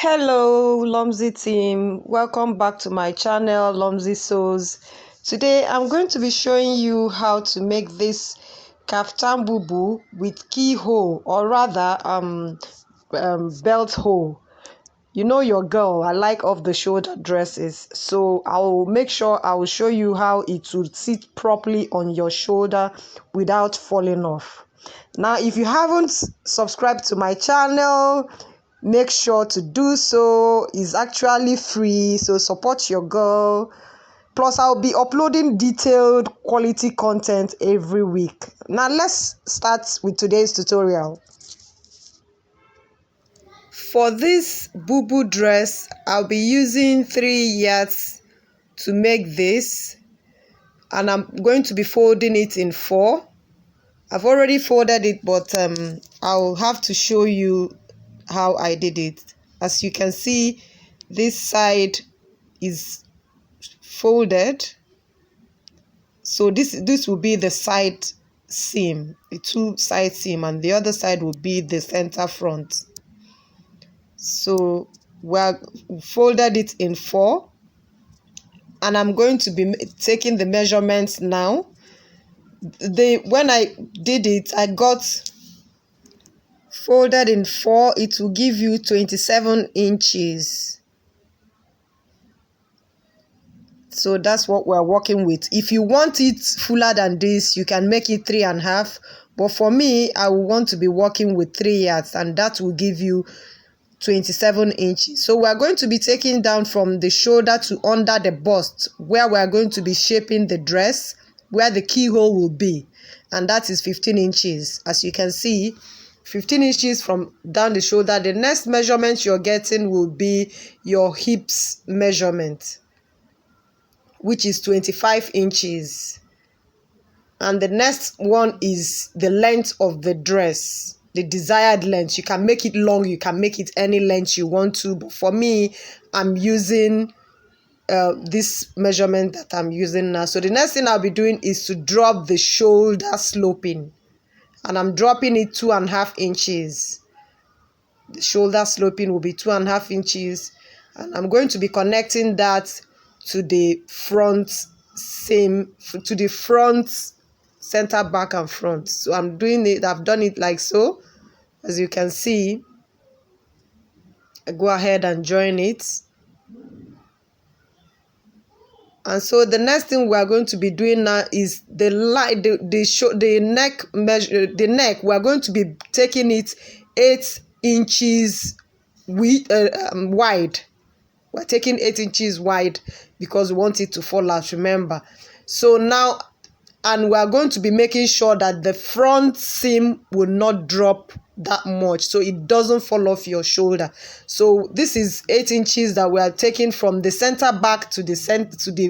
Hello, Lomzy team. Welcome back to my channel, Lomzy Sews. Today, I'm going to be showing you how to make this Kaftan Bubu with keyhole, or rather, belt hole. You know your girl, I like off-the-shoulder dresses, so I will make sure I will show you how it will sit properly on your shoulder without falling off. Now, if you haven't subscribed to my channel, make sure to do so. It's actually free, so support your girl. Plus, I'll be uploading detailed quality content every week. Now, let's start with today's tutorial. For this bubu dress, I'll be using 3 yards to make this, and I'm going to be folding it in 4. I've already folded it, but I'll have to show you how I did it. As you can see, this side is folded, so this will be the side seam, the 2 side seam, and the other side will be the center front. So we're folded it in 4, and I'm going to be taking the measurements now. When I did it, I got folded in 4. It will give you 27 inches. So that's what we're working with. If you want it fuller than this, you can make it 3.5. But for me, I will want to be working with 3 yards, and that will give you 27 inches. So we're going to be taking down from the shoulder to under the bust, where we're going to be shaping the dress, where the keyhole will be, and that is 15 inches. As you can see, 15 inches from down the shoulder. The next measurement you're getting will be your hips measurement, which is 25 inches. And the next one is the length of the dress, the desired length. You can make it long, you can make it any length you want to, but for me, I'm using this measurement that I'm using now. So the next thing I'll be doing is to drop the shoulder sloping, and I'm dropping it 2.5 inches. The shoulder sloping will be 2.5 inches, and I'm going to be connecting that to the front seam, to the front center, back and front. So I'm doing it, I've done it like so. As you can see, I go ahead and join it. And so the next thing we are going to be doing now is the neck measure. The neck, we are going to be taking it 8 inches wide. We're taking 8 inches wide because we want it to fall out, remember. So now, and we are going to be making sure that the front seam will not drop that much, so it doesn't fall off your shoulder. So this is 8 inches that we are taking from the center back to the center, to the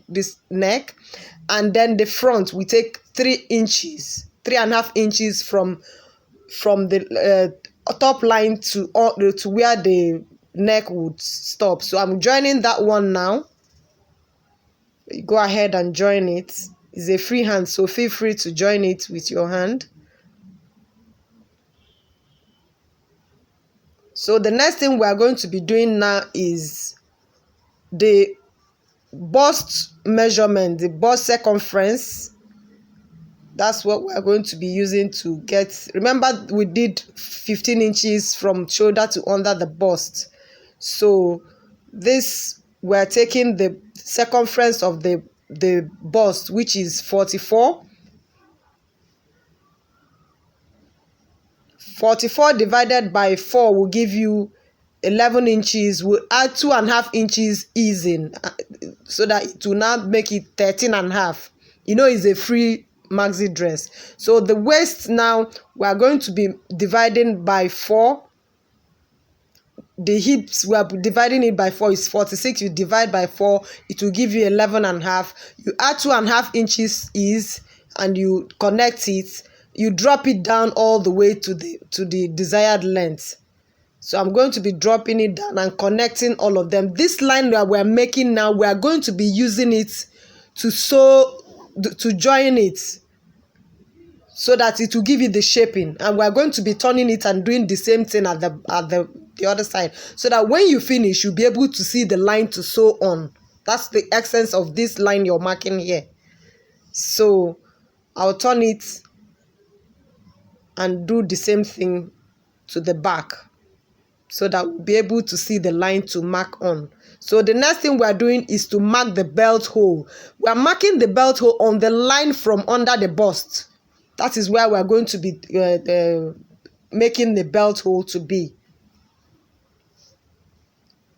this neck, and then the front we take 3 inches, 3.5 inches from the top line to where the neck would stop. So I'm joining that one now. You go ahead and join it. It's a free hand, so feel free to join it with your hand. So the next thing we are going to be doing now is the bust measurement, the bust circumference. That's what we are going to be using to get. Remember, we did 15 inches from shoulder to under the bust. So this, we are taking the circumference of the bust, which is 44. 44 divided by 4 will give you 11 inches. We'll add 2.5 inches easing, so that it will now make it 13.5. You know, it's a free maxi dress. So the waist now, we are going to be dividing by 4. The hips, we are dividing it by 4. It's 46. You divide by 4, it will give you 11.5. You add 2.5 inches ease, and you connect it. You drop it down all the way to the desired length. So I'm going to be dropping it down and connecting all of them. This line that we're making now, we are going to be using it to sew, to join it, so that it will give you the shaping. And we're going to be turning it and doing the same thing at the the other side, so that when you finish, you'll be able to see the line to sew on. That's the essence of this line you're marking here. So I'll turn it and do the same thing to the back, so that we'll be able to see the line to mark on. So the next thing we're doing is to mark the belt hole. We're marking the belt hole on the line from under the bust. That is where we're going to be making the belt hole to be.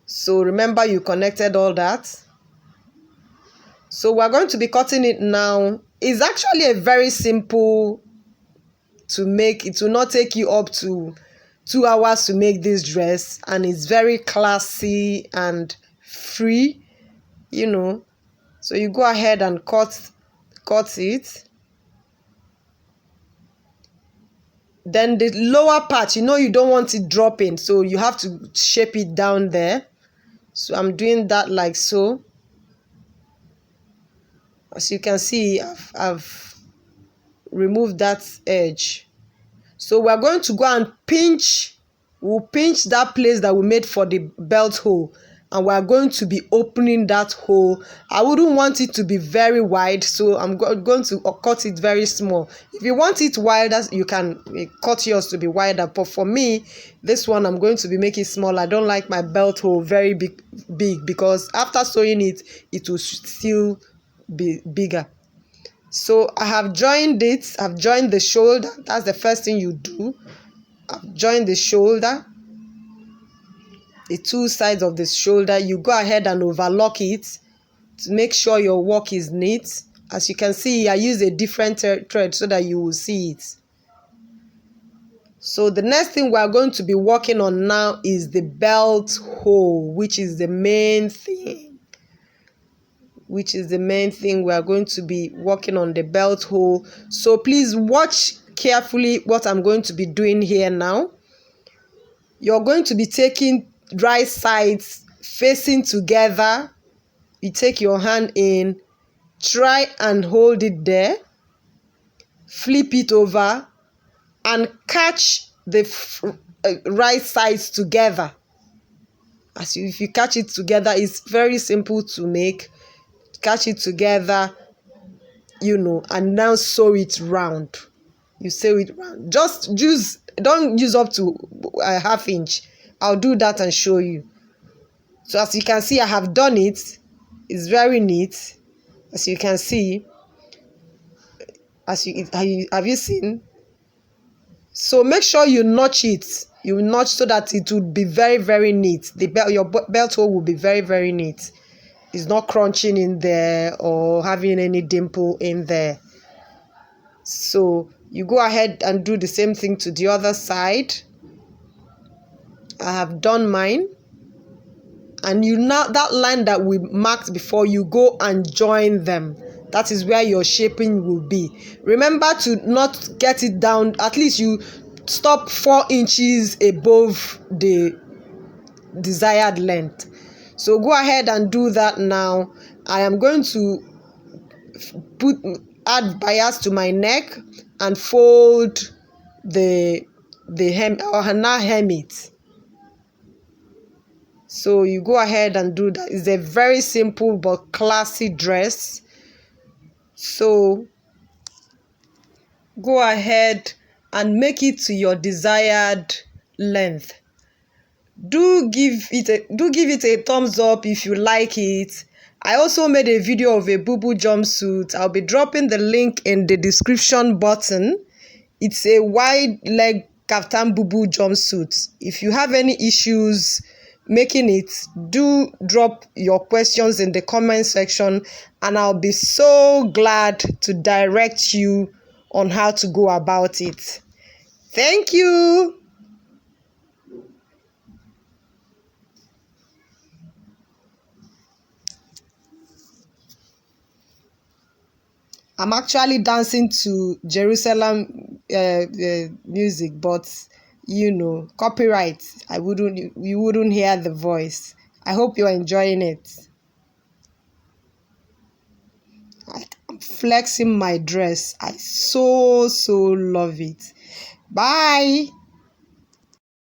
So remember, you connected all that. So we're going to be cutting it now. It's actually a very simple to make. It will not take you up to 2 hours to make this dress, and it's very classy and free, you know. So you go ahead and cut it. Then the lower part, you know, you don't want it dropping, so you have to shape it down there. So I'm doing that like so. As you can see, I've removed that edge. So we're going to go and pinch. We'll pinch that place that we made for the belt hole, and we're going to be opening that hole. I wouldn't want it to be very wide, so I'm going to cut it very small. If you want it wider, you can cut yours to be wider, but for me, this one I'm going to be making small. I don't like my belt hole very big because after sewing it, it will still be bigger. So I have joined it. I've joined the shoulder. That's the first thing you do. I've joined the shoulder, the two sides of the shoulder. You go ahead and overlock it to make sure your work is neat. As you can see, I use a different thread so that you will see it. So the next thing we're going to be working on now is the belt hole, which is the main thing. We are going to be working on the belt hole. So please watch carefully what I'm going to be doing here now. You're going to be taking right sides facing together. You take your hand in, try and hold it there, flip it over, and catch the right sides together. If you catch it together, it's very simple to make. Catch it together, you know, and now sew it round. You sew it round. Don't use up to a ½ inch. I'll do that and show you. So as you can see, I have done it. It's very neat. As you can see, have you seen? So make sure you notch it. You notch so that it would be very, very neat. Your belt hole will be very, very neat. It's not crunching in there or having any dimple in there. So you go ahead and do the same thing to the other side. I have done mine. And that line that we marked before, you go and join them. That is where your shaping will be. Remember to not get it down. At least you stop 4 inches above the desired length. So go ahead and do that now. I am going to add bias to my neck and fold the hem, or now hem it. So you go ahead and do that. It's a very simple but classy dress. So go ahead and make it to your desired length. Do give it a thumbs up if you like it. I also made a video of a Bubu jumpsuit. I'll be dropping the link in the description button. It's a wide leg Kaftan Bubu jumpsuit. If you have any issues making it, do drop your questions in the comment section, and I'll be so glad to direct you on how to go about it. Thank you. I'm actually dancing to Jerusalem music, but you know, copyright. You wouldn't hear the voice. I hope you're enjoying it. I'm flexing my dress. I so love it. Bye.